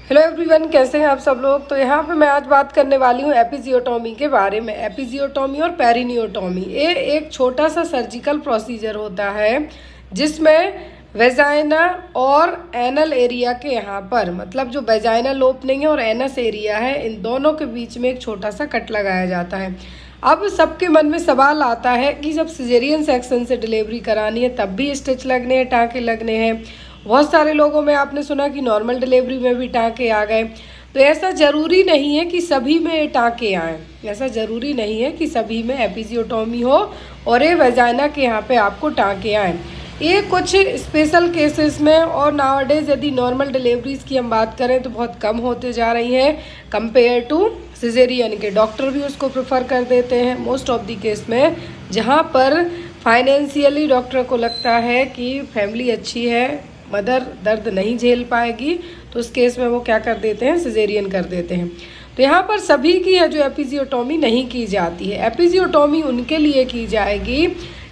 Hello everyone, कैसे हैं आप सब लोग। तो यहाँ पे मैं आज बात करने वाली हूँ एपिजियोटॉमी के बारे में। एपिजियोटॉमी और पेरिनियोटॉमी, ये एक छोटा सा सर्जिकल प्रोसीजर होता है जिसमें वेजाइना और एनल एरिया के यहाँ पर, मतलब जो वेजाइनल ओपनिंग है और एनस एरिया है, इन दोनों के बीच में एक छोटा सा कट लगाया जाता है। अब सबके मन में सवाल आता है कि जब सिजेरियन सेक्शन से डिलीवरी करानी है तब भी स्टिच लगने हैं, टाँके लगने हैं। बहुत सारे लोगों में आपने सुना कि नॉर्मल डिलीवरी में भी टाँके आ गए। तो ऐसा ज़रूरी नहीं है कि सभी में टाँके आएँ, ऐसा ज़रूरी नहीं है कि सभी में एपिजियोटॉमी हो और ये वेजाइना के यहाँ पे आपको टाँके आएँ। ये कुछ स्पेशल केसेस में, और नाउअडेज यदि नॉर्मल डिलीवरीज की हम बात करें तो बहुत कम होते जा रही हैं कंपेयर टू सिजेरियन के। डॉक्टर भी उसको प्रेफर कर देते हैं मोस्ट ऑफ द केस में, जहाँ पर फाइनेंशियली डॉक्टर को लगता है कि फैमिली अच्छी है, मदर दर्द नहीं झेल पाएगी, तो उस केस में वो क्या कर देते हैं, सिजेरियन कर देते हैं। तो यहाँ पर सभी की है जो एपिजियोटॉमी नहीं की जाती है। एपिजियोटॉमी उनके लिए की जाएगी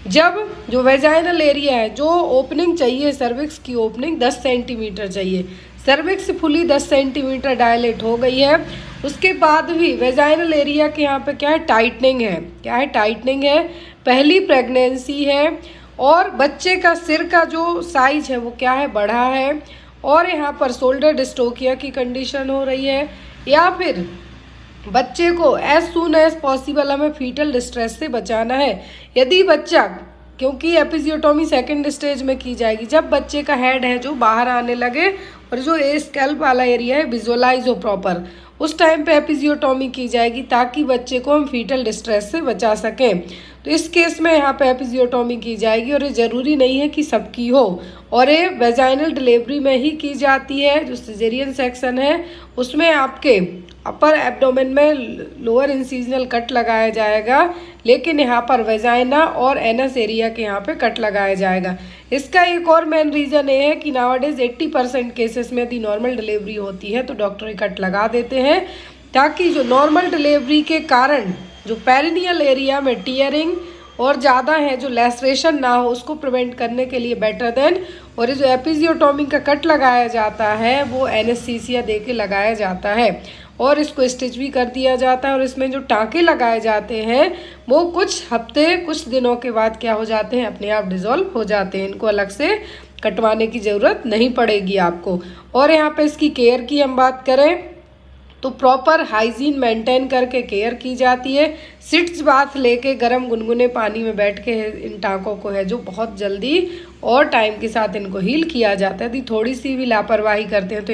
जब जो वेजाइनल एरिया है, जो ओपनिंग चाहिए, सर्विक्स की ओपनिंग 10 सेंटीमीटर चाहिए, सर्विक्स फुली 10 सेंटीमीटर डायलेट हो गई है, उसके बाद भी वेजाइनल एरिया के यहाँ पे क्या है, टाइटनिंग है। क्या है, टाइटनिंग है, पहली प्रेगनेंसी है, और बच्चे का सिर का जो साइज है वो क्या है, बढ़ा है, और यहाँ पर शोल्डर डिस्टोकिया की कंडीशन हो रही है, या फिर बच्चे को एज सून एज पॉसिबल हमें फीटल डिस्ट्रेस से बचाना है। यदि बच्चा, क्योंकि एपिजियोटॉमी सेकंड स्टेज में की जाएगी जब बच्चे का हेड है जो बाहर आने लगे और जो स्कैल्प वाला एरिया है विजुअलाइज हो प्रॉपर, उस टाइम पे एपिजियोटॉमी की जाएगी ताकि बच्चे को हम फीटल डिस्ट्रेस से बचा सकें। तो इस केस में यहाँ पे एपिजियोटॉमी की जाएगी, और ये ज़रूरी नहीं है कि सबकी हो, और ये वेजाइनल डिलीवरी में ही की जाती है। जो सिजेरियन सेक्शन है उसमें आपके अपर एब्डोमेन में लोअर इंसिजनल कट लगाया जाएगा, लेकिन यहाँ पर वेजाइना और एनस एरिया के यहाँ पे कट लगाया जाएगा। इसका एक और मेन रीज़न ये है कि नाउअडेज 80% केसेस में यदि नॉर्मल डिलीवरी होती है तो डॉक्टर कट लगा देते हैं, ताकि जो नॉर्मल डिलीवरी के कारण जो पेरिनियल एरिया में टीयरिंग और ज़्यादा है, जो लैसरेशन ना हो, उसको प्रिवेंट करने के लिए बेटर देन। और ये जो एपिजियोटॉमी का कट लगाया जाता है वो एनेस्थीसिया दे के लगाया जाता है, और इसको स्टिच भी कर दिया जाता है। और इसमें जो टाँके लगाए जाते हैं वो कुछ हफ्ते, कुछ दिनों के बाद क्या हो जाते हैं, अपने आप डिज़ोल्व हो जाते हैं। इनको अलग से कटवाने की ज़रूरत नहीं पड़ेगी आपको। और यहाँ पे इसकी केयर की हम बात करें तो प्रॉपर हाइजीन मेंटेन करके केयर की जाती है। सिट्स बाथ लेके गर्म गुनगुने पानी में बैठ के इन टाँकों को है जो बहुत जल्दी और टाइम के साथ इनको हील किया जाता है। यदि थोड़ी सी भी लापरवाही करते हैं तो